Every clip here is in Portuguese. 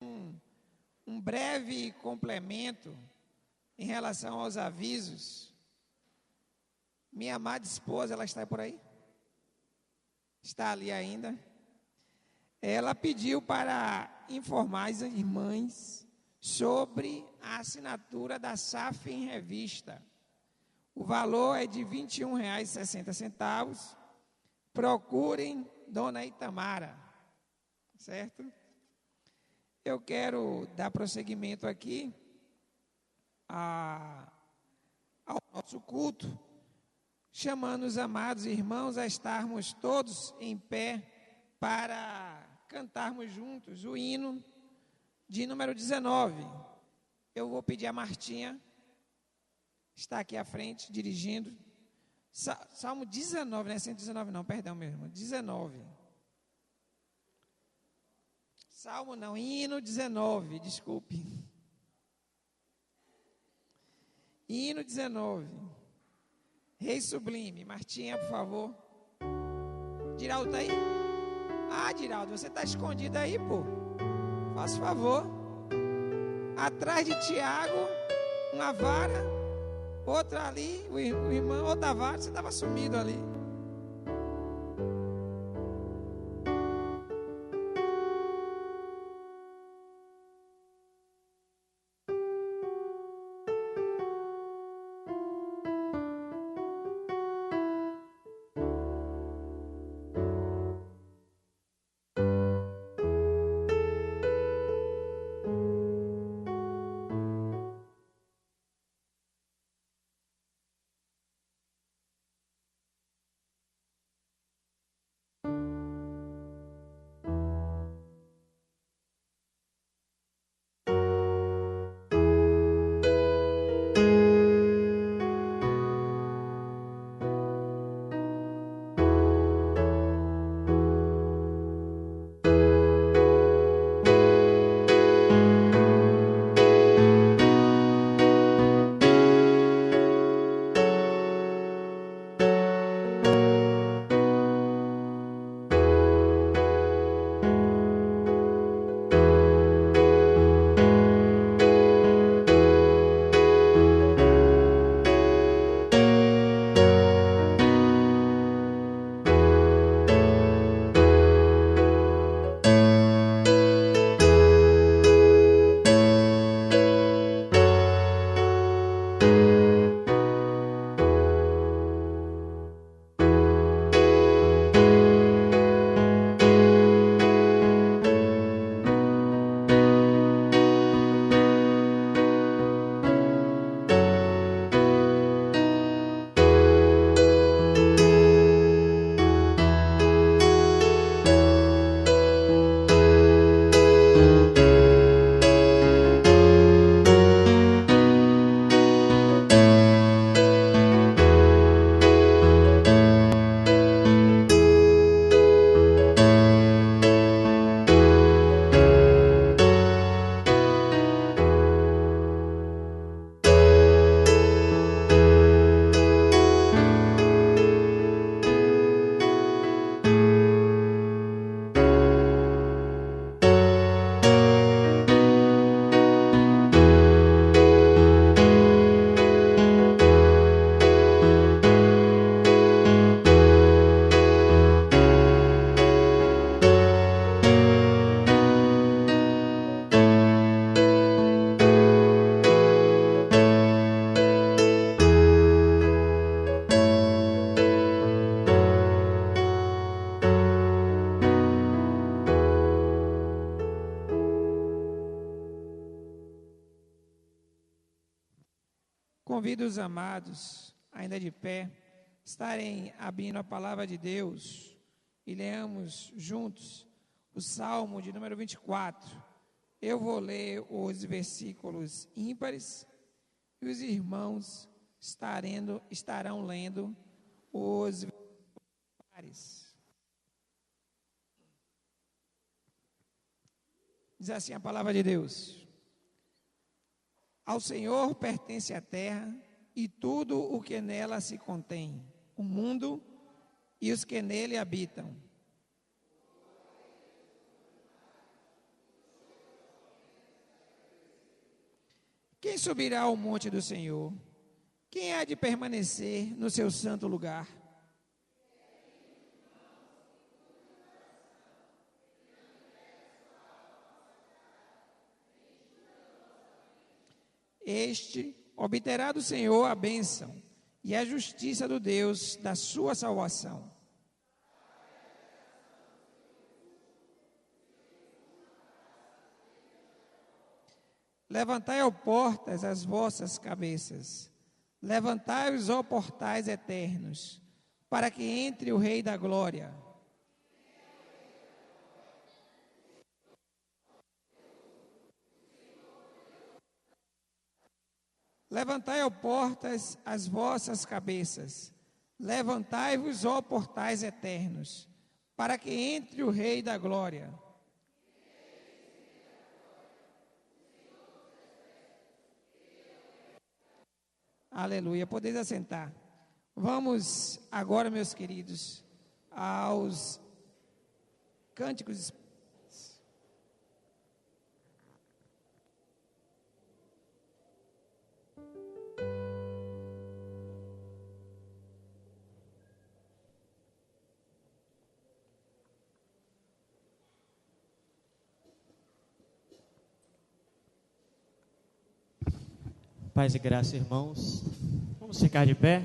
um breve complemento em relação aos avisos. Minha amada esposa, ela está por aí? Está ali ainda? Ela pediu para informar as irmãs sobre a assinatura da SAF em revista. O valor é de R$ 21,60. Procurem Dona Itamara, certo? Eu quero dar prosseguimento aqui ao nosso culto, chamando os amados irmãos a estarmos todos em pé para cantarmos juntos o hino de número 19. Eu vou pedir a Martinha, está aqui à frente, dirigindo. Salmo 19, não é 119 não, perdão, meu irmão, 19. Salmo não, hino 19, desculpe. Hino 19. Rei Sublime. Martinha, por favor. Diraldo está aí? Ah, Diraldo, você está escondido aí, pô. Faça favor. Atrás de Tiago, uma vara, outra ali, o irmão, outra vara, você estava sumido ali. Convido os amados, ainda de pé, estarem abrindo a palavra de Deus e leamos juntos o Salmo de número 24. Eu vou ler os versículos ímpares e os irmãos estarão lendo os versículos pares. Diz assim a palavra de Deus: Ao Senhor pertence a terra e tudo o que nela se contém, o mundo e os que nele habitam. Quem subirá ao monte do Senhor? Quem há de permanecer no seu santo lugar? Este obterá do Senhor a bênção e a justiça do Deus da sua salvação. Levantai, ó portas, as vossas cabeças. Levantai-os, ó portais eternos, para que entre o Rei da Glória. Levantai, ó portas, as vossas cabeças. Levantai-vos, ó portais eternos, para que entre o Rei da Glória. Aleluia. Podeis assentar. Vamos agora, meus queridos, aos cânticos. Paz e graça, irmãos. Vamos ficar de pé.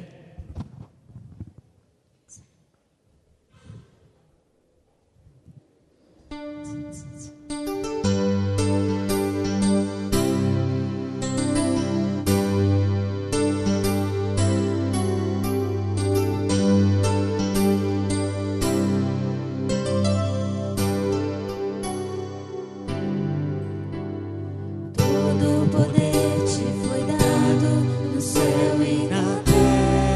Todo poder te foi dado no céu e na terra.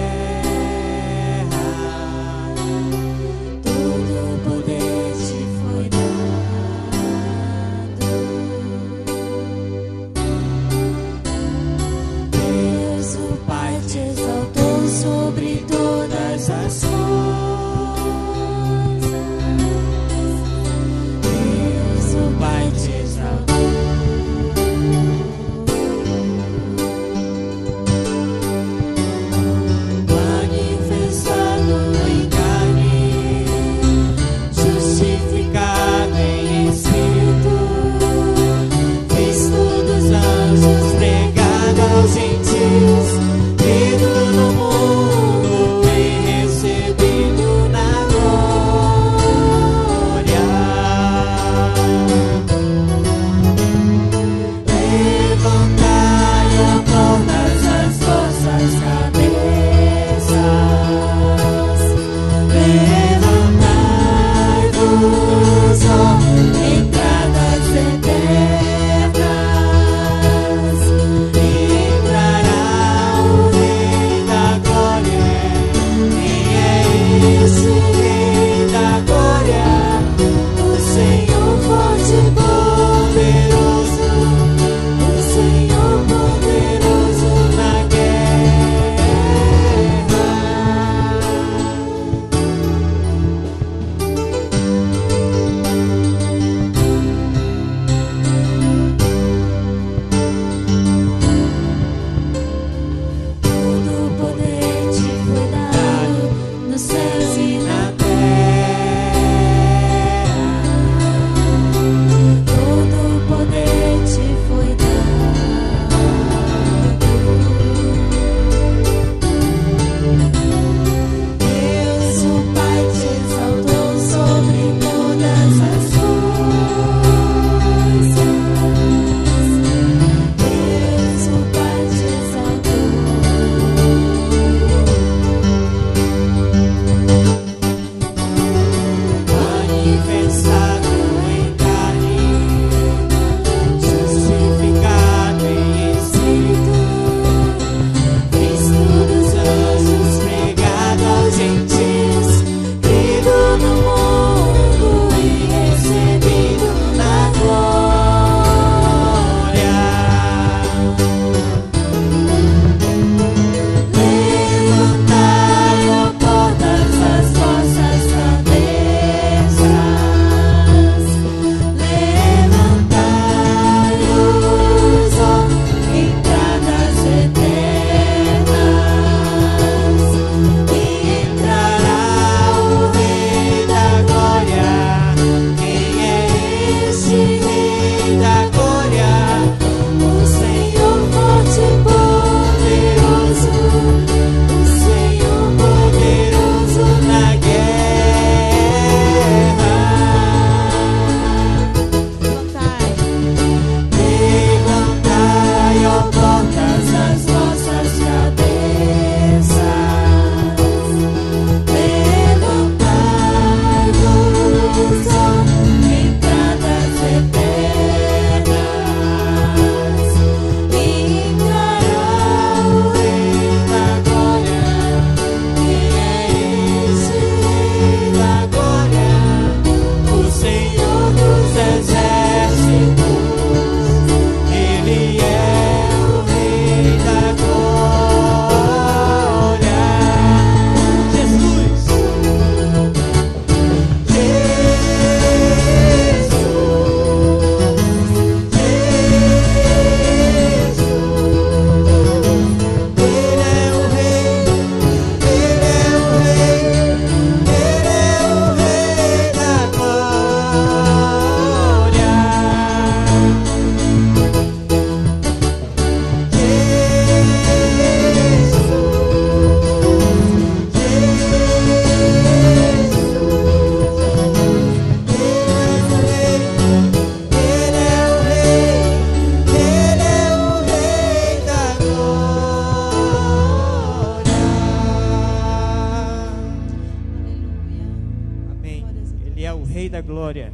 glória,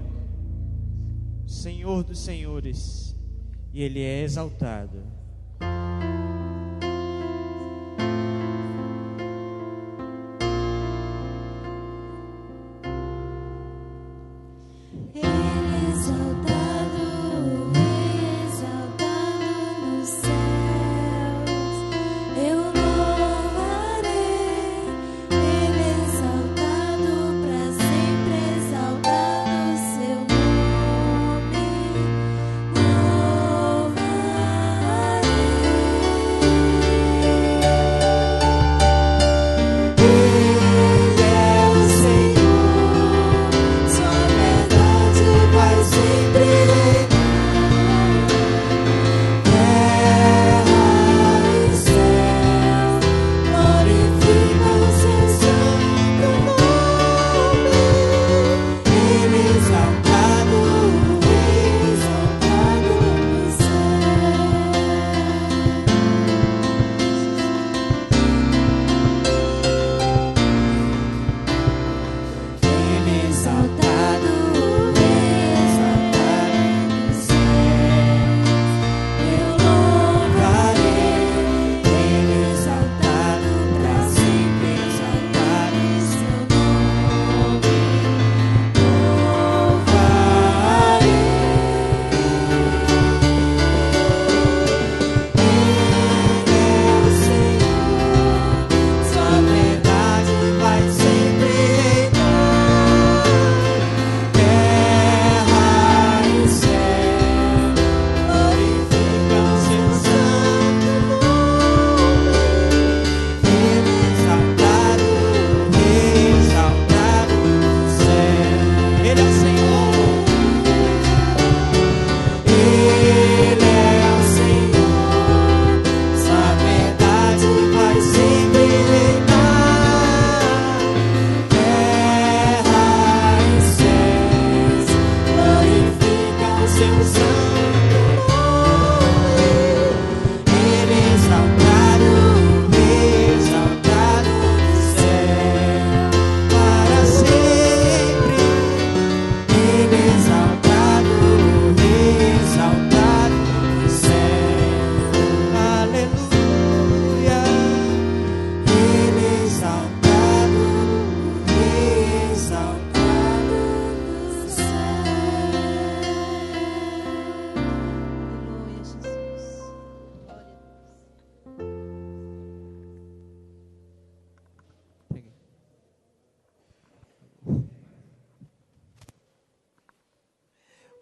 Senhor dos senhores, e Ele é exaltado.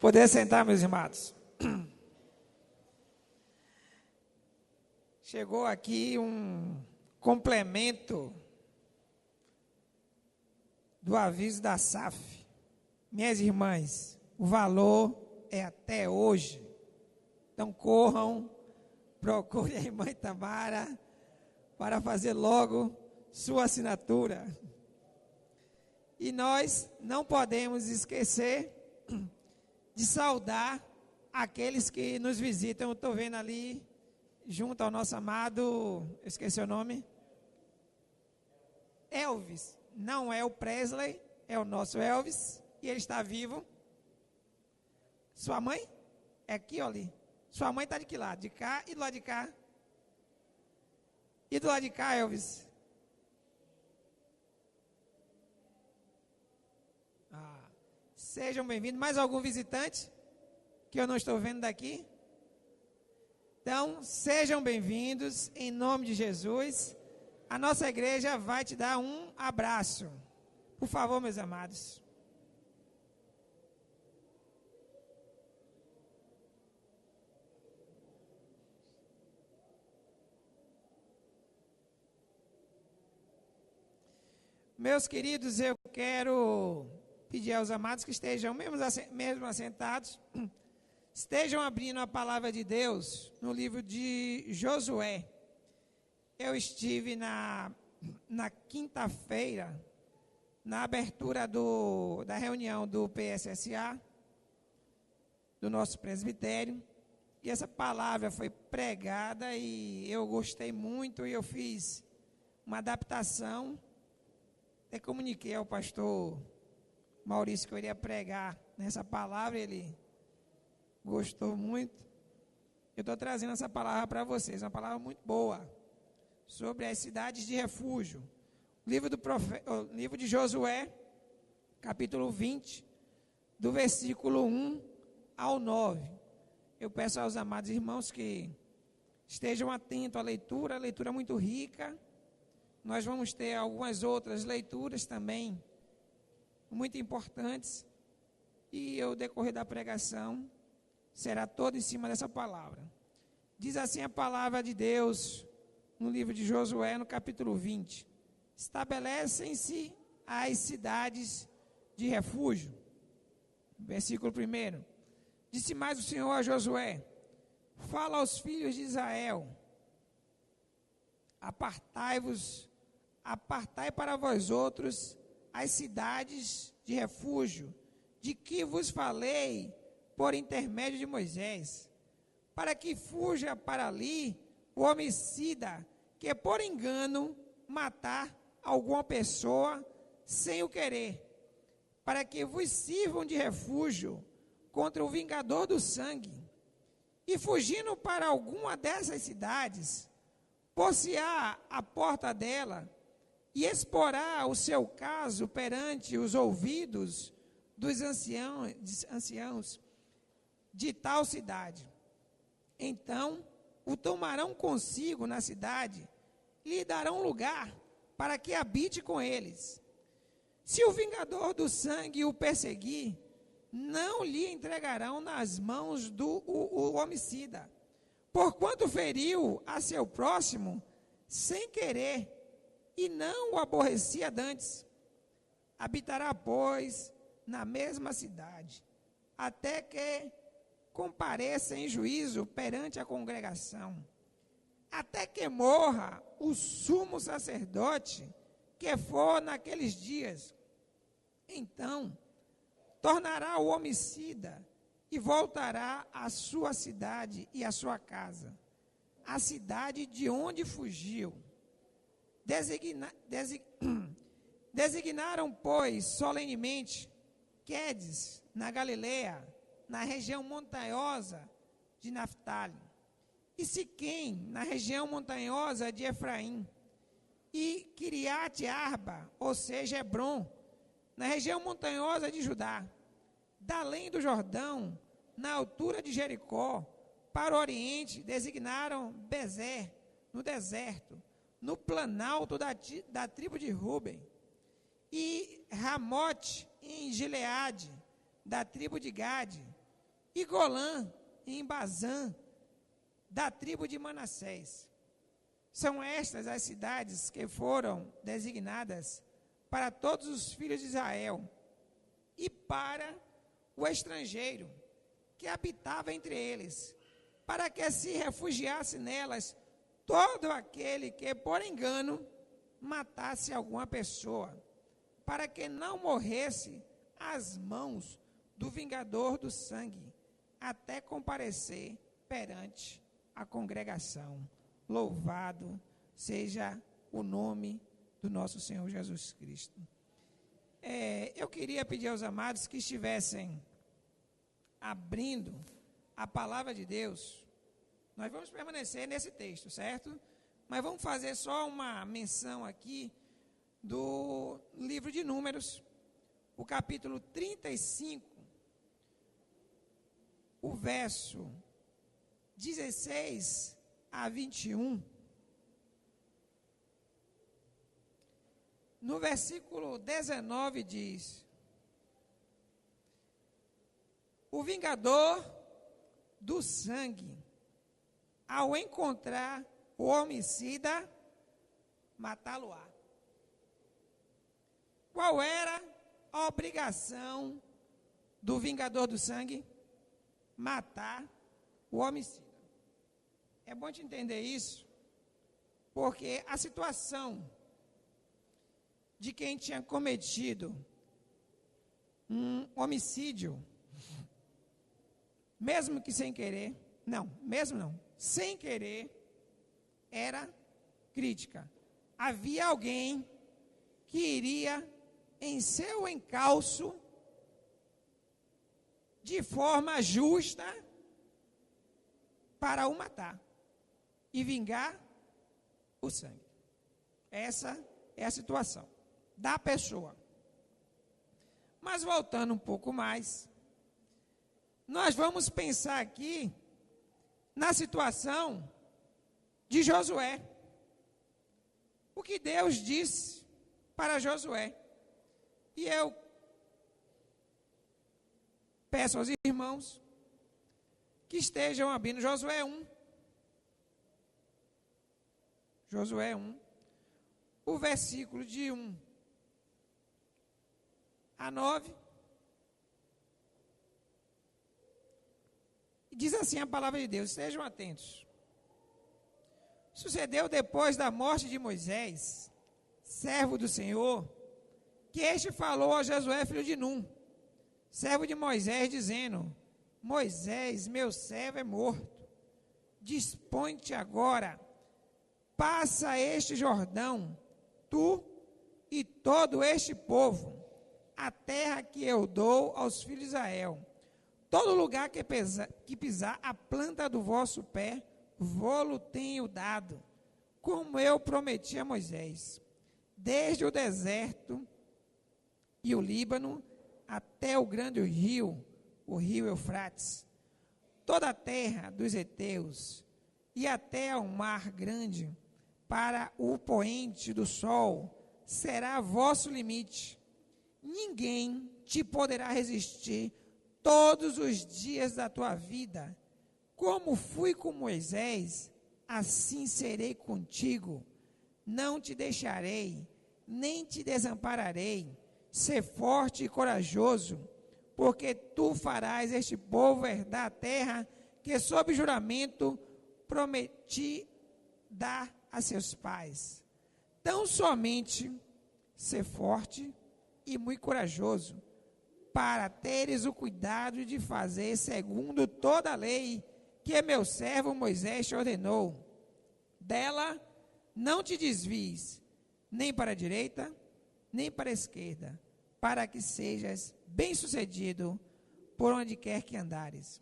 Poder sentar, meus irmãos. Chegou aqui um complemento do aviso da SAF. Minhas irmãs, o valor é até hoje. Então corram, procure a irmã Itamara para fazer logo sua assinatura. E nós não podemos esquecer de saudar aqueles que nos visitam. Eu estou vendo ali, junto ao nosso amado, eu esqueci o nome, Elvis. Não é o Presley, é o nosso Elvis, e ele está vivo. Sua mãe? É aqui ou ali? Sua mãe está de que lado? De cá e do lado de cá? E do lado de cá, Elvis? Sejam bem-vindos. Mais algum visitante que eu não estou vendo daqui? Então, sejam bem-vindos em nome de Jesus. A nossa igreja vai te dar um abraço. Por favor, meus amados. Meus queridos, eu quero pedir aos amados que estejam mesmo assentados, estejam abrindo a palavra de Deus no livro de Josué. Eu estive na quinta-feira, na abertura da reunião do PSSA, do nosso presbitério, e essa palavra foi pregada e eu gostei muito, e eu fiz uma adaptação, até comuniquei ao pastor Maurício, que eu iria pregar nessa palavra, ele gostou muito. Eu estou trazendo essa palavra para vocês, uma palavra muito boa, sobre as cidades de refúgio. O livro de Josué, capítulo 20, do versículo 1 ao 9. Eu peço aos amados irmãos que estejam atentos à leitura, a leitura é muito rica. Nós vamos ter algumas outras leituras também, muito importantes, e o decorrer da pregação será todo em cima dessa palavra. Diz assim a palavra de Deus, no livro de Josué, no capítulo 20. Estabelecem-se as cidades de refúgio. Versículo 1. Disse mais o Senhor a Josué: fala aos filhos de Israel, apartai para vós outros as cidades de refúgio, de que vos falei por intermédio de Moisés, para que fuja para ali o homicida que por engano matar alguma pessoa sem o querer, para que vos sirvam de refúgio contra o vingador do sangue. E fugindo para alguma dessas cidades, pôr-se-á à porta dela e exporá o seu caso perante os ouvidos dos anciãos de tal cidade. Então o tomarão consigo na cidade e lhe darão lugar para que habite com eles. Se o vingador do sangue o perseguir, não lhe entregarão nas mãos do homicida, porquanto feriu a seu próximo sem querer e não o aborrecia dantes. Habitará, pois, na mesma cidade, até que compareça em juízo perante a congregação, até que morra o sumo sacerdote que for naqueles dias. Então tornará o homicida e voltará à sua cidade e à sua casa, a cidade de onde fugiu. Designaram, pois, solenemente Quedes, na Galileia, na região montanhosa de Naftali, e Siquém, na região montanhosa de Efraim, e Quiriate Arba, ou seja, Hebron, na região montanhosa de Judá, da além do Jordão, na altura de Jericó, para o oriente, designaram Bezer, no deserto, no planalto da tribo de Ruben, e Ramote, em Gileade, da tribo de Gade, e Golã, em Bazã, da tribo de Manassés. São estas as cidades que foram designadas para todos os filhos de Israel e para o estrangeiro que habitava entre eles, para que se refugiasse nelas todo aquele que por engano matasse alguma pessoa, para que não morresse às mãos do vingador do sangue, até comparecer perante a congregação. Louvado seja o nome do nosso Senhor Jesus Cristo. Eu queria pedir aos amados que estivessem abrindo a palavra de Deus. Nós vamos permanecer nesse texto, certo? Mas vamos fazer só uma menção aqui do livro de Números, o capítulo 35, o verso 16 a 21. No versículo 19 diz: o vingador do sangue, ao encontrar o homicida, matá-lo-á. Qual era a obrigação do vingador do sangue? Matar o homicida. É bom te entender isso, porque a situação de quem tinha cometido um homicídio, mesmo que sem querer, sem querer, era crítica. Havia alguém que iria, em seu encalço, de forma justa para o matar e vingar o sangue. Essa é a situação da pessoa. Mas voltando um pouco mais, nós vamos pensar aqui na situação de Josué. O que Deus disse para Josué. E eu peço aos irmãos que estejam abrindo Josué 1. Josué 1, o versículo de 1 a 9. Diz assim a palavra de Deus, estejam atentos. Sucedeu depois da morte de Moisés, servo do Senhor, que este falou a Josué, filho de Num, servo de Moisés, dizendo: Moisés, meu servo, é morto. Dispõe-te agora, passa este Jordão, tu e todo este povo, a terra que eu dou aos filhos de Israel. Todo lugar que pisar a planta do vosso pé, vô-lo tenho dado, como eu prometi a Moisés, desde o deserto e o Líbano até o grande rio, o rio Eufrates, toda a terra dos heteus e até ao mar grande, para o poente do sol, será vosso limite. Ninguém te poderá resistir todos os dias da tua vida. Como fui com Moisés, assim serei contigo. Não te deixarei, nem te desampararei. Ser forte e corajoso, porque tu farás este povo herdar a terra que, sob juramento, prometi dar a seus pais. Tão somente ser forte e muito corajoso, para teres o cuidado de fazer segundo toda a lei que meu servo Moisés te ordenou. Dela não te desvies, nem para a direita, nem para a esquerda, para que sejas bem-sucedido por onde quer que andares.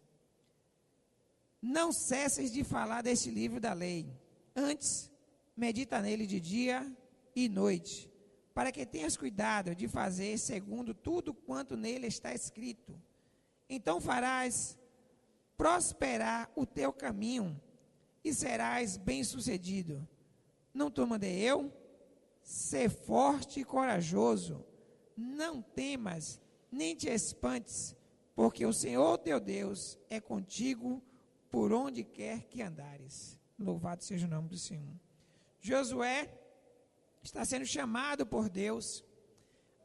Não cesses de falar deste livro da lei, antes medita nele de dia e noite, para que tenhas cuidado de fazer segundo tudo quanto nele está escrito. Então farás prosperar o teu caminho e serás bem-sucedido. Não te mandei eu? Ser forte e corajoso, não temas, nem te espantes, porque o Senhor teu Deus é contigo por onde quer que andares. Louvado seja o nome do Senhor. Josué está sendo chamado por Deus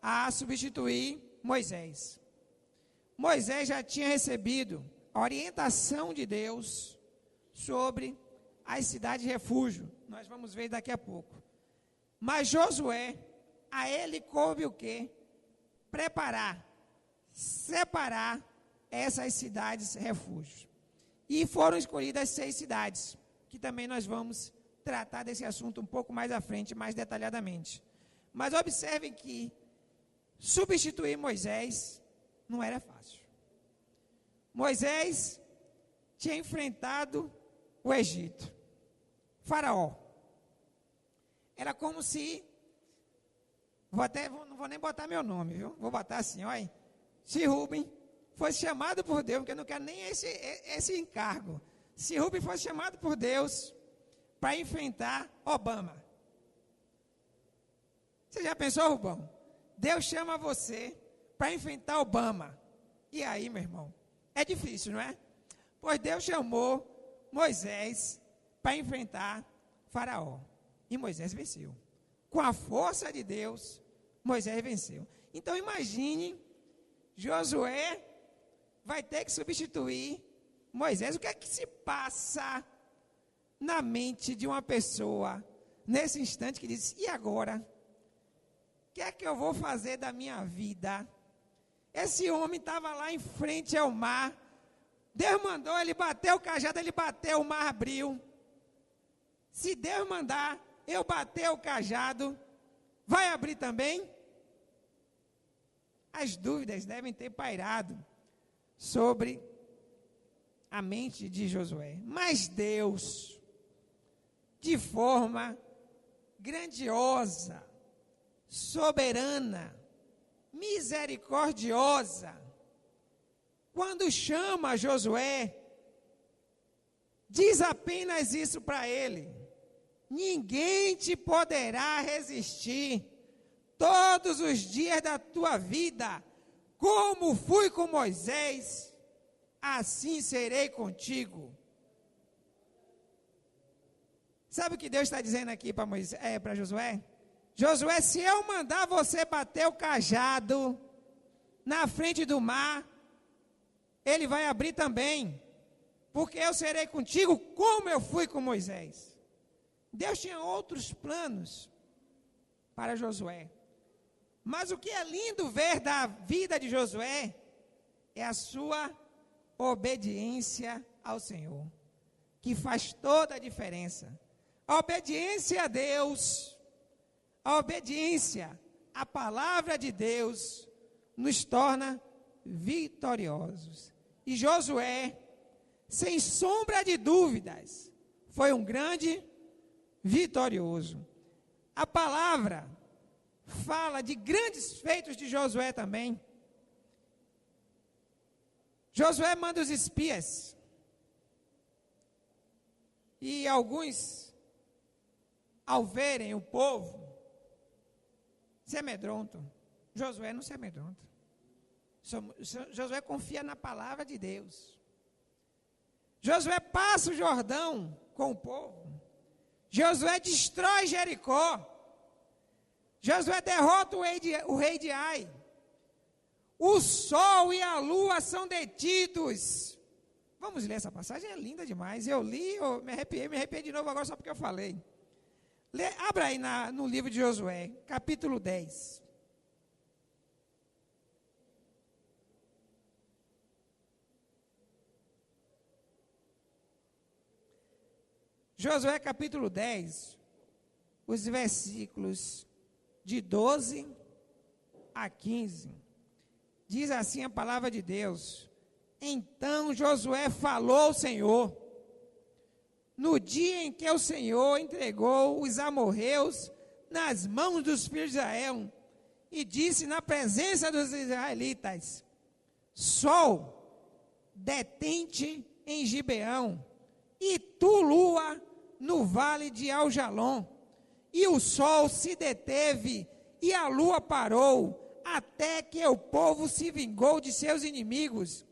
a substituir Moisés. Moisés já tinha recebido a orientação de Deus sobre as cidades de refúgio. Nós vamos ver daqui a pouco. Mas Josué, a ele coube o quê? Preparar, separar essas cidades refúgios. E foram escolhidas 6 cidades, que também nós vamos tratar desse assunto um pouco mais à frente, mais detalhadamente. Mas observem que substituir Moisés não era fácil. Moisés tinha enfrentado o Egito, Faraó. Era como se, não vou nem botar meu nome, viu? Vou botar assim, olha, se Rubem fosse chamado por Deus, porque eu não quero nem esse encargo, se Rubem fosse chamado por Deus para enfrentar Obama. Você já pensou, Rubão? Deus chama você para enfrentar Obama. E aí, meu irmão? É difícil, não é? Pois Deus chamou Moisés para enfrentar Faraó. E Moisés venceu. Com a força de Deus, Moisés venceu. Então imagine, Josué vai ter que substituir Moisés. O que é que se passa na mente de uma pessoa nesse instante que diz: e agora? O que é que eu vou fazer da minha vida? Esse homem estava lá em frente ao mar. Deus mandou, ele bateu o cajado, ele bateu, o mar abriu. Se Deus mandar eu bater o cajado, vai abrir também? As dúvidas devem ter pairado sobre a mente de Josué. Mas Deus, de forma grandiosa, soberana, misericordiosa, quando chama Josué, diz apenas isso para ele: ninguém te poderá resistir todos os dias da tua vida, como fui com Moisés, assim serei contigo. Sabe o que Deus está dizendo aqui para Josué? Josué, se eu mandar você bater o cajado na frente do mar, ele vai abrir também, porque eu serei contigo como eu fui com Moisés. Deus tinha outros planos para Josué. Mas o que é lindo ver da vida de Josué é a sua obediência ao Senhor, que faz toda a diferença. A obediência a Deus, a obediência à palavra de Deus, nos torna vitoriosos. E Josué, sem sombra de dúvidas, foi um grande vitorioso. A palavra fala de grandes feitos de Josué também. Josué manda os espias. E alguns, ao verem o povo, se amedrontam. Josué não se amedronta. Josué confia na palavra de Deus. Josué passa o Jordão com o povo. Josué destrói Jericó. Josué derrota o rei de Ai. O sol e a lua são detidos. Vamos ler essa passagem, é linda demais. Eu li, eu me arrepiei de novo agora só porque eu falei. Abra aí no livro de Josué, capítulo 10. Josué capítulo 10, os versículos de 12 a 15. Diz assim a palavra de Deus: então Josué falou ao Senhor, no dia em que o Senhor entregou os amorreus nas mãos dos filhos de Israel, e disse na presença dos israelitas: sol, detente em Gibeão, e tu, lua, no vale de Aljalon. E o sol se deteve e a lua parou, até que o povo se vingou de seus inimigos.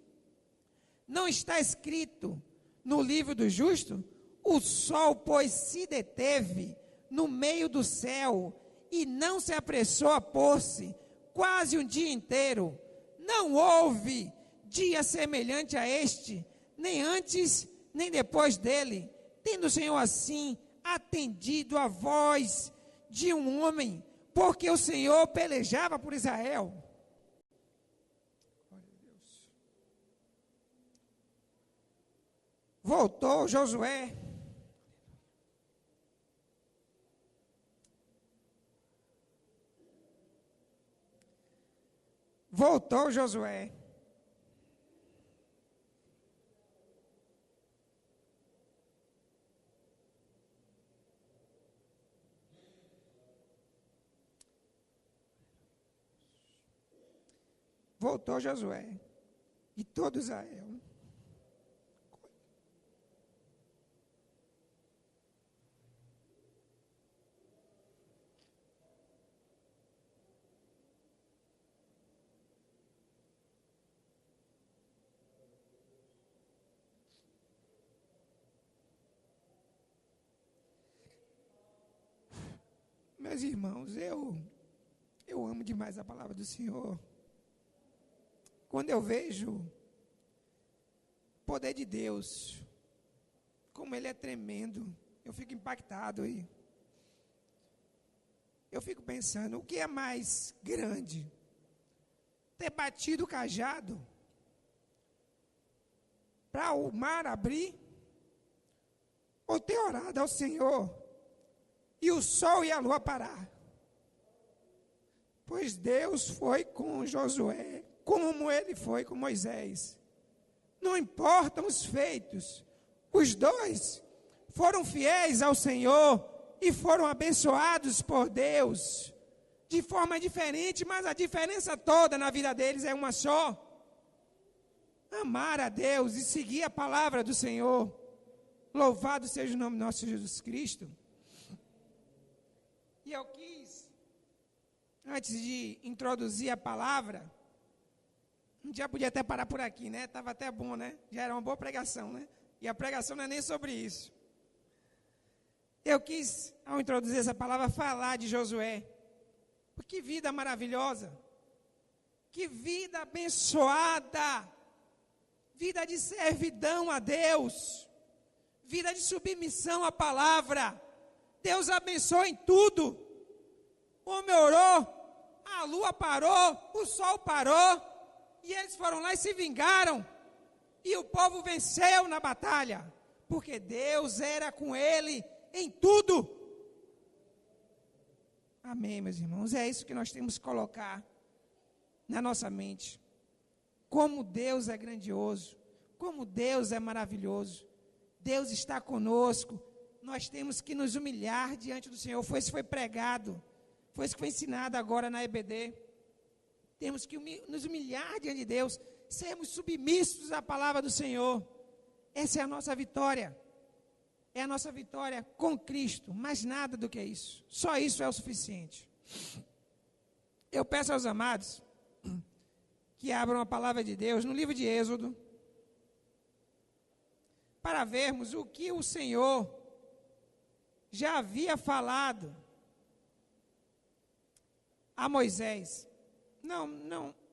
Não está escrito no livro do justo? O sol, pois, se deteve no meio do céu e não se apressou a pôr-se quase um dia inteiro. Não houve dia semelhante a este, nem antes nem depois dele, tendo o Senhor assim atendido a voz de um homem, porque o Senhor pelejava por Israel. Voltou Josué. Voltou Josué. Voltou Josué e todo Israel. Meus irmãos, eu amo demais a palavra do Senhor. Quando eu vejo o poder de Deus, como Ele é tremendo, eu fico impactado e eu fico pensando, o que é mais grande? Ter batido o cajado para o mar abrir? Ou ter orado ao Senhor e o sol e a lua parar? Pois Deus foi com Josué, como ele foi com Moisés. não importam os feitos. Os dois foram fiéis ao Senhor e foram abençoados por Deus de forma diferente, mas a diferença toda na vida deles é uma só: amar a Deus e seguir a palavra do Senhor. Louvado seja o nome do nosso Jesus Cristo. E eu quis, antes de introduzir a palavra, já podia até parar por aqui, né? Estava até bom, né? Já era uma boa pregação, né? E a pregação não é nem sobre isso. Eu quis, ao introduzir essa palavra, falar de Josué. Que vida maravilhosa, que vida abençoada, vida de servidão a Deus, vida de submissão à palavra. Deus abençoou em tudo. O homem orou, a lua parou, o sol parou, e eles foram lá e se vingaram. E o povo venceu na batalha, porque Deus era com ele em tudo. Amém, meus irmãos. É isso que nós temos que colocar na nossa mente. Como Deus é grandioso, como Deus é maravilhoso. Deus está conosco. Nós temos que nos humilhar diante do Senhor. Foi isso que foi pregado, foi isso que foi ensinado agora na EBD. Temos que nos humilhar diante de Deus, sermos submissos à palavra do Senhor. Essa é a nossa vitória. É a nossa vitória com Cristo, mas nada do que isso. Só isso é o suficiente. Eu peço aos amados que abram a palavra de Deus no livro de Êxodo, para vermos o que o Senhor já havia falado a Moisés.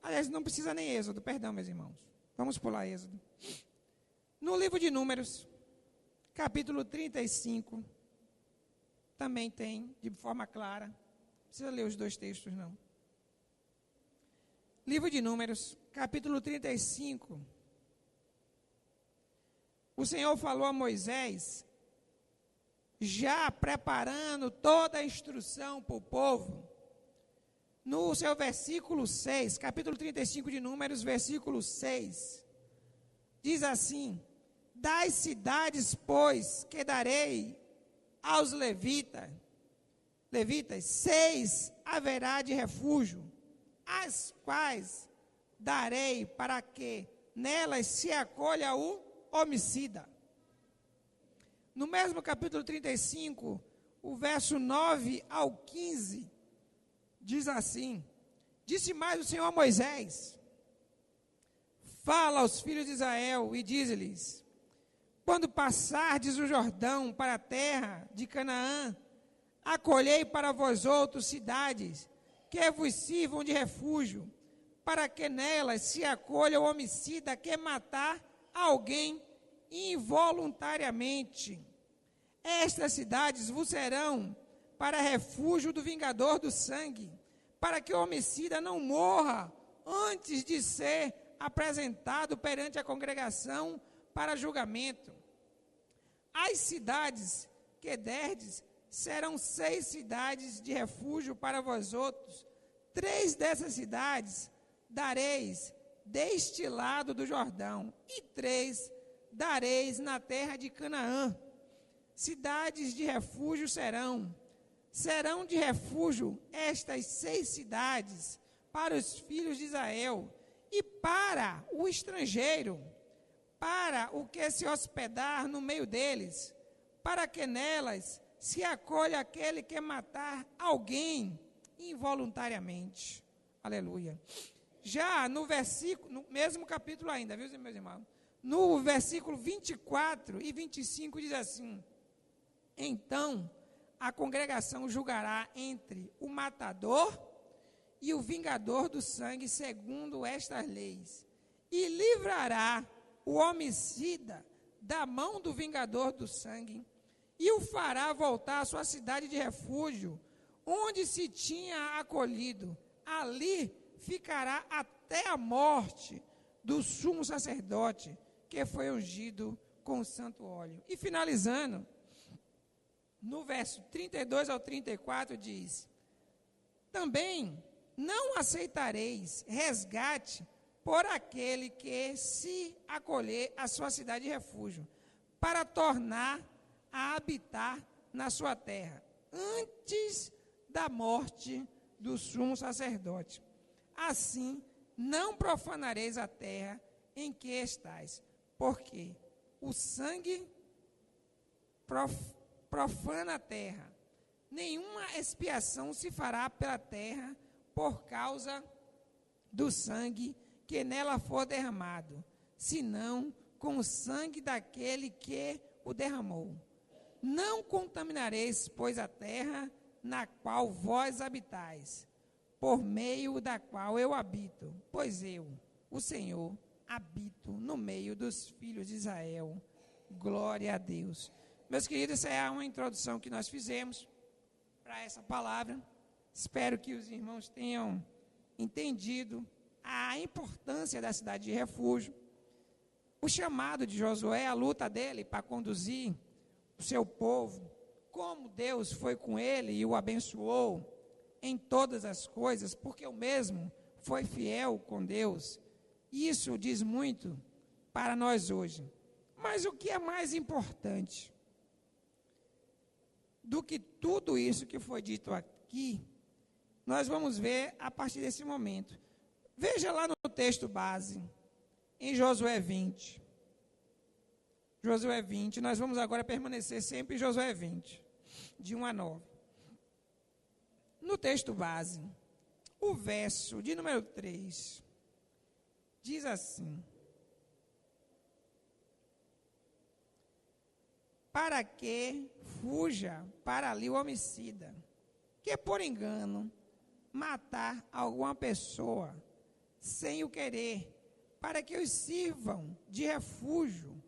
Aliás, não precisa nem Êxodo, perdão, meus irmãos. Vamos pular Êxodo. No livro de Números, capítulo 35, também tem, de forma clara, não precisa ler os dois textos, não. Livro de Números, capítulo 35. O Senhor falou a Moisés, já preparando toda a instrução para o povo. No seu versículo 6, capítulo 35 de Números, versículo 6, diz assim: das cidades, pois, que darei aos levitas, 6 haverá de refúgio, as quais darei para que nelas se acolha o homicida. No mesmo capítulo 35, o verso 9 ao 15, diz assim: disse mais o Senhor a Moisés: fala aos filhos de Israel e dize-lhes: quando passardes o Jordão para a terra de Canaã, acolhei para vós outras cidades, que vos sirvam de refúgio, para que nelas se acolha o homicida que matar alguém involuntariamente. Estas cidades vos serão para refúgio do vingador do sangue, para que o homicida não morra antes de ser apresentado perante a congregação para julgamento. As cidades que derdes serão 6 cidades de refúgio para vós outros. 3 dessas cidades dareis deste lado do Jordão, e 3 dareis na terra de Canaã. Cidades de refúgio serão de refúgio estas 6 cidades para os filhos de Israel e para o estrangeiro, para o que se hospedar no meio deles, para que nelas se acolha aquele que matar alguém involuntariamente. Aleluia. Já no versículo, no mesmo capítulo ainda, viu, meus irmãos? No versículo 24 e 25 diz assim: então a congregação julgará entre o matador e o vingador do sangue segundo estas leis, e livrará o homicida da mão do vingador do sangue, e o fará voltar à sua cidade de refúgio, onde se tinha acolhido. Ali ficará até a morte do sumo sacerdote, que foi ungido com o santo óleo. E finalizando, no verso 32 ao 34 diz: também não aceitareis resgate por aquele que se acolher à sua cidade de refúgio, para tornar a habitar na sua terra, antes da morte do sumo sacerdote. Assim, não profanareis a terra em que estais, porque o sangue profana a terra. Nenhuma expiação se fará pela terra por causa do sangue que nela for derramado, senão com o sangue daquele que o derramou. Não contaminareis, pois, a terra na qual vós habitais, por meio da qual eu habito, pois eu, o Senhor, habito no meio dos filhos de Israel. Glória a Deus. Meus queridos, essa é uma introdução que nós fizemos para essa palavra. Espero que os irmãos tenham entendido a importância da cidade de refúgio, o chamado de Josué, a luta dele para conduzir o seu povo, como Deus foi com ele e o abençoou em todas as coisas, porque o mesmo foi fiel com Deus. Isso diz muito para nós hoje. Mas o que é mais importante do que tudo isso que foi dito aqui, nós vamos ver a partir desse momento. Veja lá no texto base, em Josué 20. Josué 20, nós vamos agora permanecer sempre em Josué 20, de 1 a 9. No texto base, o verso de número 3, diz assim: para que fuja para ali o homicida, que por engano matar alguma pessoa sem o querer, para que os sirvam de refúgio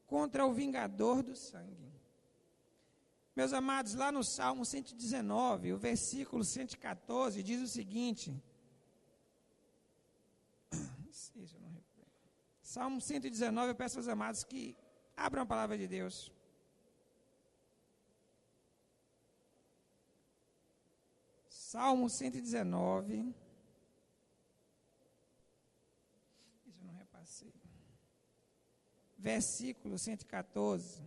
contra o vingador do sangue. Meus amados, lá no Salmo 119, o versículo 114, diz o seguinte. Salmo 119, eu peço aos amados que abram a palavra de Deus. Salmo 119. Isso eu não repassei. Versículo 114.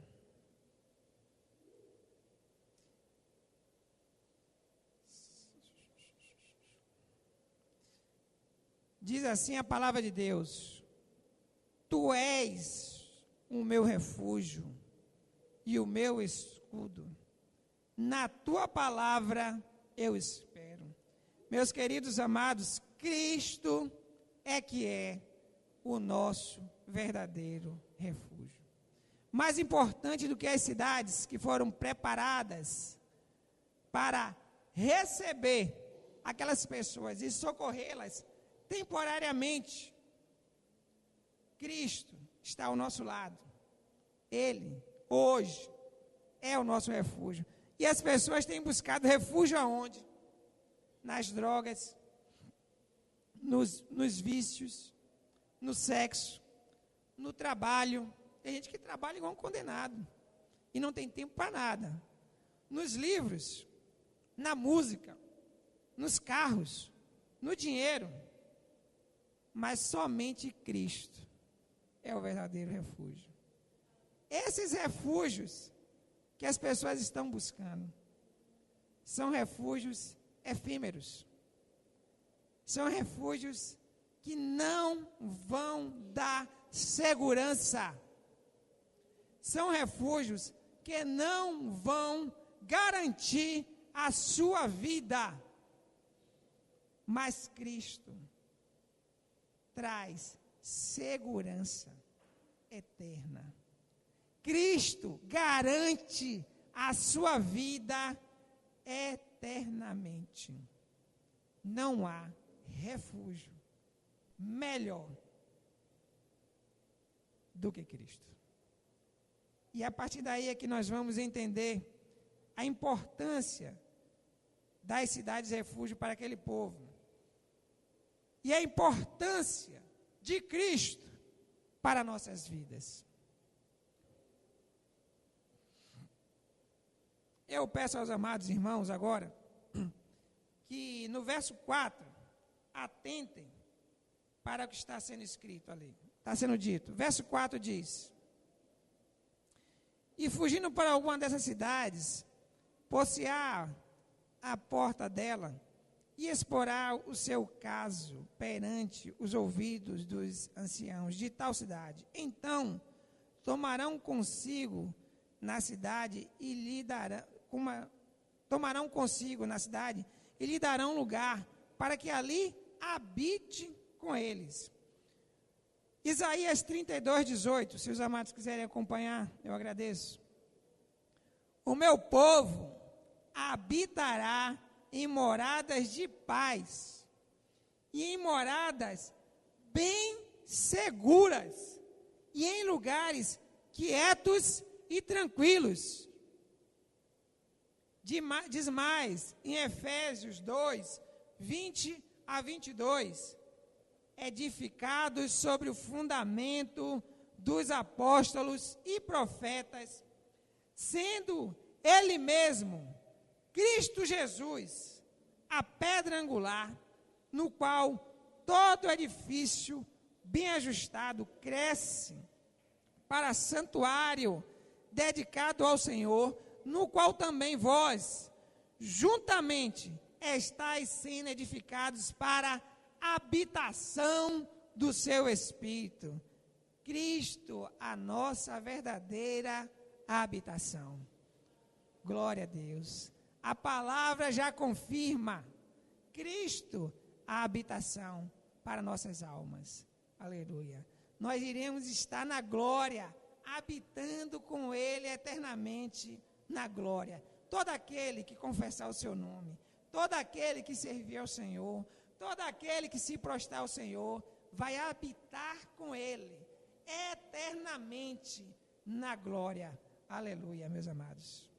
Diz assim a palavra de Deus: Tu és o meu refúgio e o meu escudo. Na tua palavra eu espero. Meus queridos amados, Cristo é que é o nosso verdadeiro refúgio. Mais importante do que as cidades que foram preparadas para receber aquelas pessoas e socorrê-las temporariamente, Cristo está ao nosso lado. Ele, hoje, é o nosso refúgio. E as pessoas têm buscado refúgio aonde? Nas drogas, nos vícios, no sexo, no trabalho. Tem gente que trabalha igual um condenado e não tem tempo para nada. Nos livros, na música, nos carros, no dinheiro. Mas somente Cristo é o verdadeiro refúgio. Esses refúgios que as pessoas estão buscando são refúgios efêmeros. São refúgios que não vão dar segurança. São refúgios que não vão garantir a sua vida. Mas Cristo traz segurança eterna. Cristo garante a sua vida eternamente. Não há refúgio melhor do que Cristo. E a partir daí é que nós vamos entender a importância das cidades de refúgio para aquele povo. E a importância de Cristo para nossas vidas. Eu peço aos amados irmãos agora que no verso 4 atentem para o que está sendo escrito ali. Está sendo dito. Verso 4 diz: e fugindo para alguma dessas cidades, pôr-se-á à porta dela e exporá o seu caso perante os ouvidos dos anciãos de tal cidade. Então, tomarão consigo na cidade e lhe darão lugar para que ali habite com eles. Isaías 32, 18, se os amados quiserem acompanhar, eu agradeço. O meu povo habitará em moradas de paz e em moradas bem seguras e em lugares quietos e tranquilos. Diz mais, em Efésios 2, 20 a 22, edificados sobre o fundamento dos apóstolos e profetas, sendo Ele mesmo, Cristo Jesus, a pedra angular, no qual todo edifício bem ajustado cresce para santuário dedicado ao Senhor, no qual também vós, juntamente, estáis sendo edificados para habitação do seu Espírito. Cristo, a nossa verdadeira habitação. Glória a Deus. A palavra já confirma. Cristo, a habitação para nossas almas. Aleluia. Nós iremos estar na glória, habitando com Ele eternamente na glória. Todo aquele que confessar o seu nome, todo aquele que servir ao Senhor, todo aquele que se prostrar ao Senhor, vai habitar com Ele eternamente na glória. Aleluia, meus amados.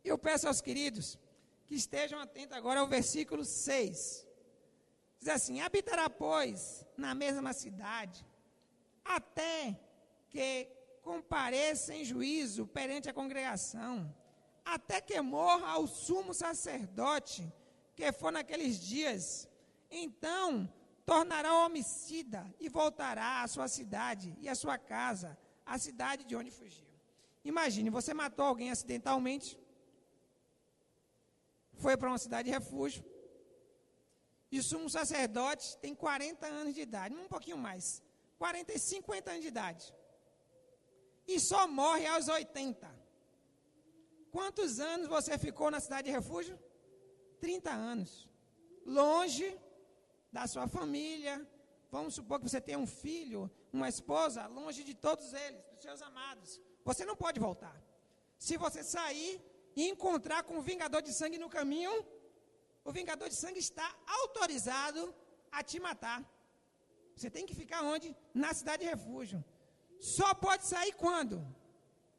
Eu peço aos queridos que estejam atentos agora ao versículo 6. Diz assim: habitará, pois, na mesma cidade, até que compareça em juízo perante a congregação, até que morra o sumo sacerdote, que for naqueles dias. Então tornará homicida e voltará à sua cidade e à sua casa, à cidade de onde fugiu. Imagine, você matou alguém acidentalmente, foi para uma cidade de refúgio, e o sumo sacerdote tem 40 anos de idade, um pouquinho mais, 40 e 50 anos de idade, e só morre aos 80. Quantos anos você ficou na cidade de refúgio? 30 anos. Longe da sua família. Vamos supor que você tenha um filho, uma esposa, longe de todos eles, dos seus amados. Você não pode voltar. Se você sair e encontrar com o vingador de sangue no caminho, o vingador de sangue está autorizado a te matar. Você tem que ficar onde? Na cidade de refúgio. Só pode sair quando?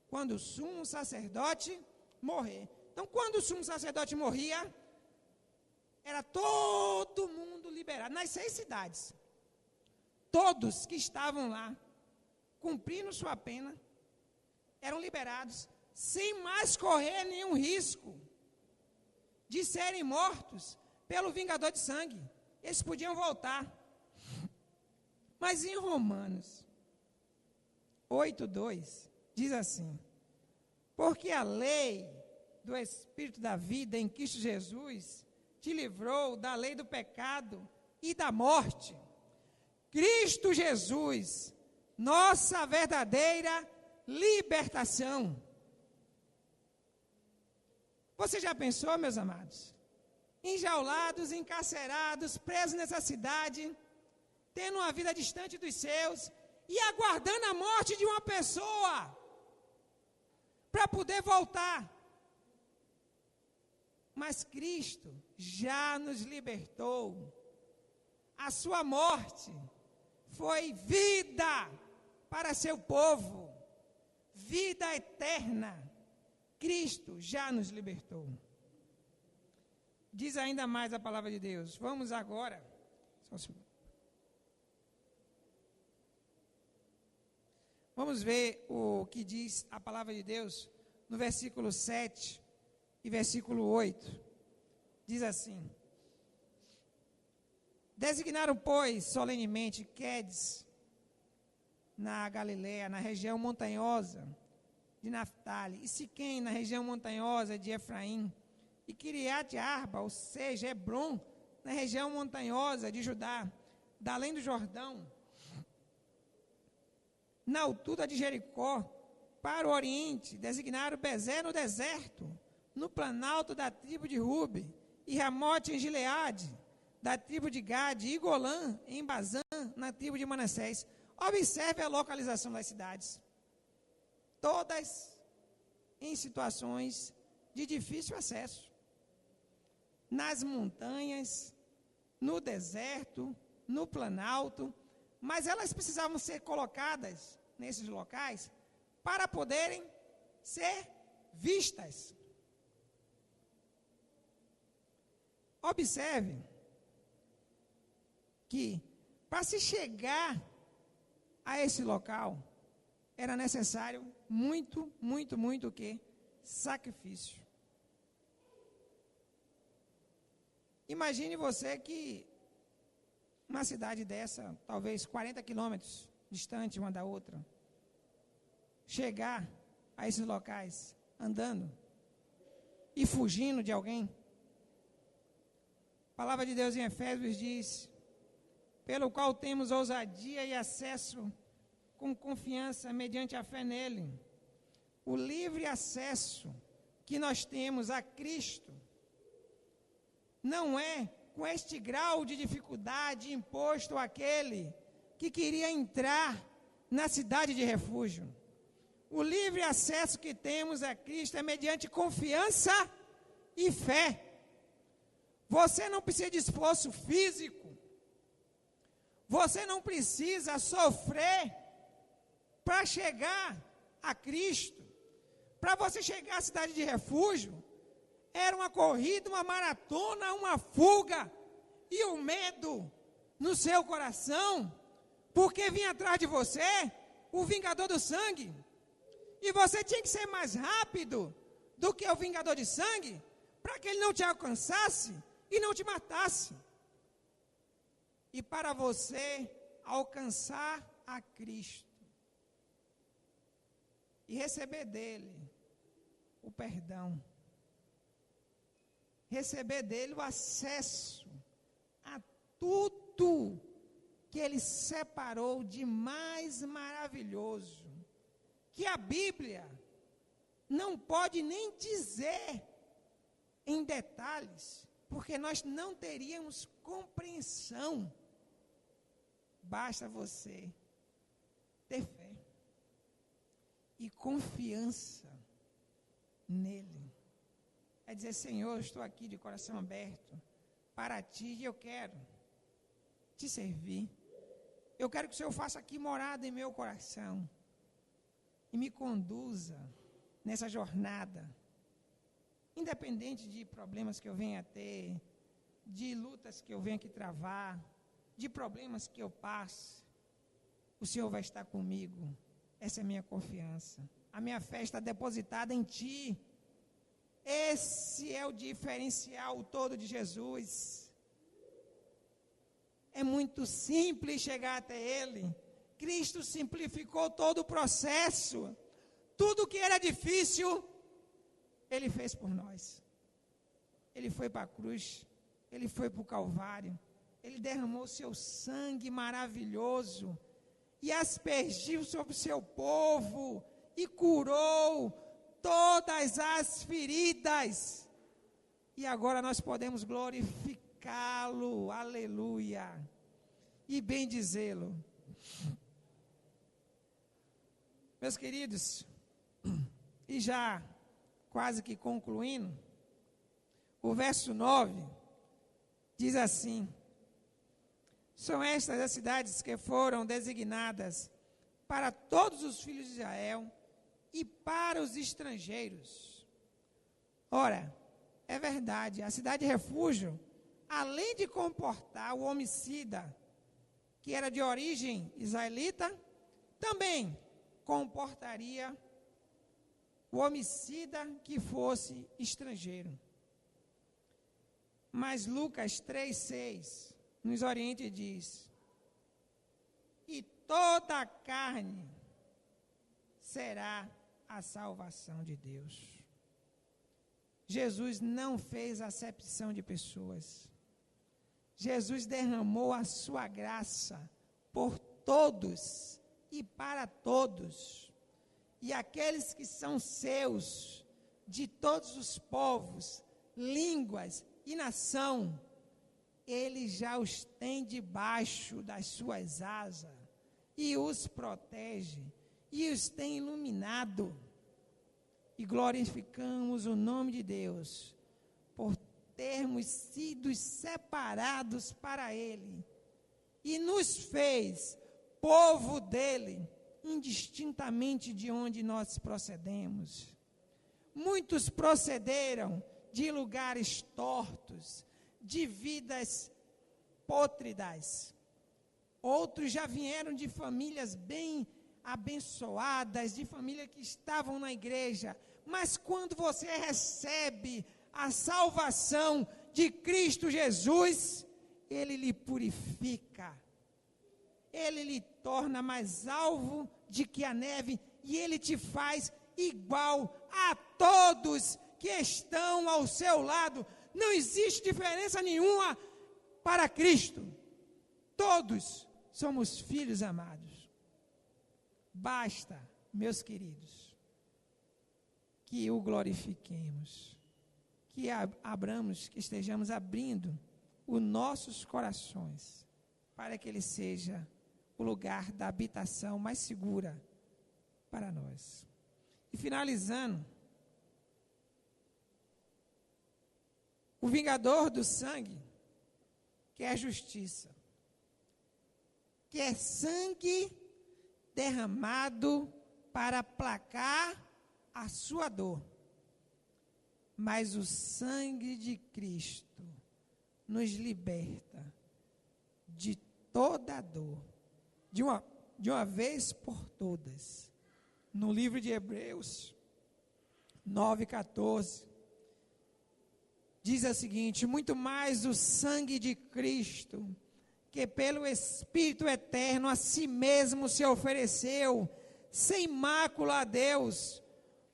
Quando o sumo sacerdote morrer. Então, quando o sumo sacerdote morria, era todo mundo liberado. Nas 6 cidades, todos que estavam lá, cumprindo sua pena, eram liberados, sem mais correr nenhum risco de serem mortos pelo vingador de sangue. Eles podiam voltar. Mas em Romanos 8:2 diz assim: porque a lei do Espírito da vida em Cristo Jesus te livrou da lei do pecado e da morte. Cristo Jesus, nossa verdadeira libertação. Você já pensou, meus amados? Enjaulados, encarcerados, presos nessa cidade, tendo uma vida distante dos seus e aguardando a morte de uma pessoa para poder voltar. Mas Cristo já nos libertou. A sua morte foi vida para seu povo, vida eterna. Cristo já nos libertou. Diz ainda mais a palavra de Deus. Vamos agora. Vamos ver o que diz a palavra de Deus no versículo 7 e versículo 8. Diz assim: Designaram, pois, solenemente Quedes, na Galiléia, na região montanhosa de Naftali, e Siquém, na região montanhosa de Efraim, e Quiriate Arba, ou seja, Hebron, na região montanhosa de Judá, da além do Jordão, na altura de Jericó, para o oriente, designaram Bezé no deserto, no planalto da tribo de Rube, e Ramote em Gileade, da tribo de Gade, e Golã em Bazã, na tribo de Manassés. Observe a localização das cidades. Todas em situações de difícil acesso. Nas montanhas, no deserto, no planalto, mas elas precisavam ser colocadas nesses locais para poderem ser vistas. Observe que para se chegar a esse local era necessário muito o quê? Sacrifício. Imagine você que uma cidade dessa, talvez 40 quilômetros distante uma da outra, chegar a esses locais andando e fugindo de alguém. A palavra de Deus em Efésios diz: pelo qual temos ousadia e acesso com confiança mediante a fé nele. O livre acesso que nós temos a Cristo não é com este grau de dificuldade imposto àquele que queria entrar na cidade de refúgio. O livre acesso que temos a Cristo é mediante confiança e fé. Você não precisa de esforço físico. Você não precisa sofrer para chegar a Cristo. Para você chegar à cidade de refúgio, era uma corrida, uma maratona, uma fuga, e o medo no seu coração, porque vinha atrás de você o vingador do sangue, e você tinha que ser mais rápido do que o vingador de sangue, para que ele não te alcançasse e não te matasse. E para você alcançar a Cristo e receber dele o perdão, receber dele o acesso a tudo que ele separou de mais maravilhoso, que a Bíblia não pode nem dizer em detalhes, porque nós não teríamos compreensão. Basta você ter fé e confiança nele. É dizer: Senhor, eu estou aqui de coração aberto para ti e eu quero te servir. Eu quero que o Senhor faça aqui morada em meu coração e me conduza nessa jornada, independente de problemas que eu venha a ter, de lutas que eu venha aqui travar, de problemas que eu passe, o Senhor vai estar comigo. Essa é a minha confiança. A minha fé está depositada em ti. Esse é o diferencial todo de Jesus. É muito simples chegar até Ele. Cristo simplificou todo o processo. Tudo que era difícil, Ele fez por nós. Ele foi para a cruz, Ele foi para o Calvário, Ele derramou seu sangue maravilhoso e aspergiu sobre o seu povo e curou todas as feridas. E agora nós podemos glorificá-lo, aleluia, e bendizê-lo. Meus queridos, e já quase que concluindo, o verso 9 diz assim: são estas as cidades que foram designadas para todos os filhos de Israel e para os estrangeiros. Ora, é verdade, a cidade de refúgio, além de comportar o homicida, que era de origem israelita, também comportaria o homicida que fosse estrangeiro. Mas Lucas 3,6 nos orienta e diz: e toda a carne será a salvação de Deus. Jesus não fez acepção de pessoas. Jesus derramou a sua graça por todos e para todos. E aqueles que são seus, de todos os povos, línguas e nação, Ele já os tem debaixo das suas asas e os protege e os tem iluminado. E glorificamos o nome de Deus por termos sido separados para Ele e nos fez povo dEle, indistintamente de onde nós procedemos. Muitos procederam de lugares tortos, de vidas pútridas. Outros já vieram de famílias bem abençoadas, de famílias que estavam na igreja. Mas quando você recebe a salvação de Cristo Jesus, Ele lhe purifica. Ele lhe torna mais alvo de que a neve e Ele te faz igual a todos que estão ao seu lado. Não existe diferença nenhuma para Cristo. Todos somos filhos amados. Basta, meus queridos, que o glorifiquemos, que abramos, que estejamos abrindo os nossos corações para que Ele seja o lugar da habitação mais segura para nós. E finalizando, o vingador do sangue quer justiça, quer sangue derramado para aplacar a sua dor. Mas o sangue de Cristo nos liberta de toda a dor, de uma vez por todas. No livro de Hebreus 9,14, diz o seguinte: muito mais o sangue de Cristo, que pelo Espírito eterno a si mesmo se ofereceu, sem mácula a Deus,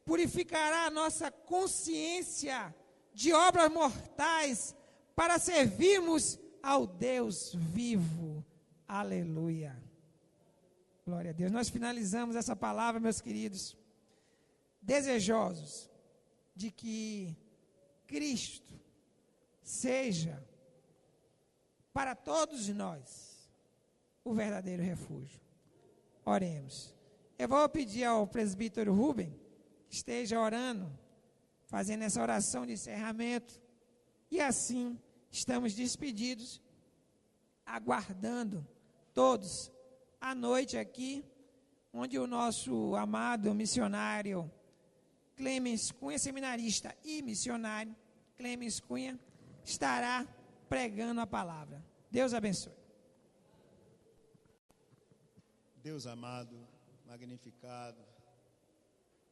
purificará a nossa consciência de obras mortais para servirmos ao Deus vivo. Aleluia. Glória a Deus. Nós finalizamos essa palavra, meus queridos, desejosos de que Cristo seja para todos nós o verdadeiro refúgio. Oremos. Eu vou pedir ao presbítero Rubem que esteja orando, fazendo essa oração de encerramento, e assim estamos despedidos, aguardando todos a noite aqui, onde o nosso amado missionário Clemens Cunha, seminarista e missionário Clemens Cunha, estará pregando a palavra. Deus abençoe. Deus amado, magnificado,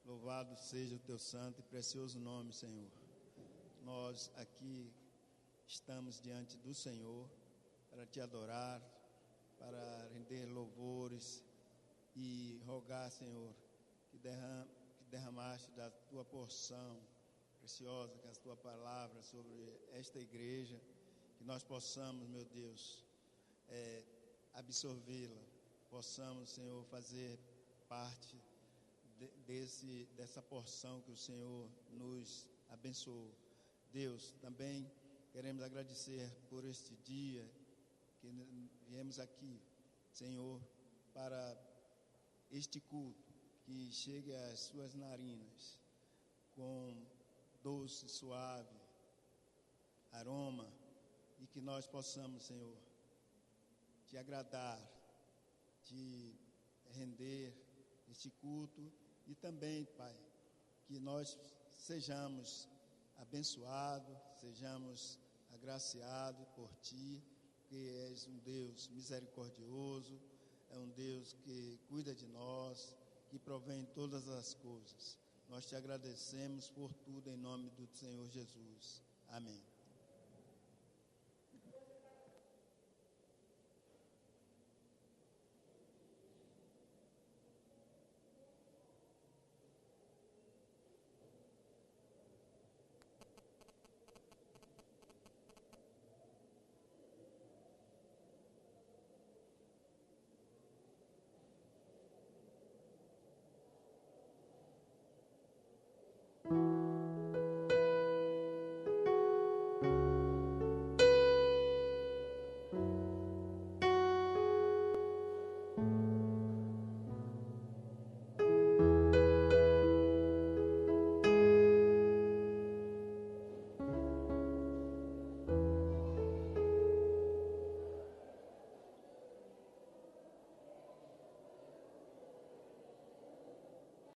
louvado seja o teu santo e precioso nome, Senhor. Nós aqui estamos diante do Senhor para te adorar, para render louvores e rogar, Senhor, que derramaste da tua porção preciosa, que é a tua palavra sobre esta igreja, que nós possamos, meu Deus, absorvê-la, possamos, Senhor, fazer parte dessa porção que o Senhor nos abençoou. Deus, também queremos agradecer por este dia que viemos aqui, Senhor, para este culto, que chegue às suas narinas com doce, suave aroma, e que nós possamos, Senhor, te agradar, te render este culto, e também, Pai, que nós sejamos abençoados, sejamos agraciados por Ti, que és um Deus misericordioso, é um Deus que cuida de nós, que provém todas as coisas. Nós te agradecemos por tudo em nome do Senhor Jesus. Amém.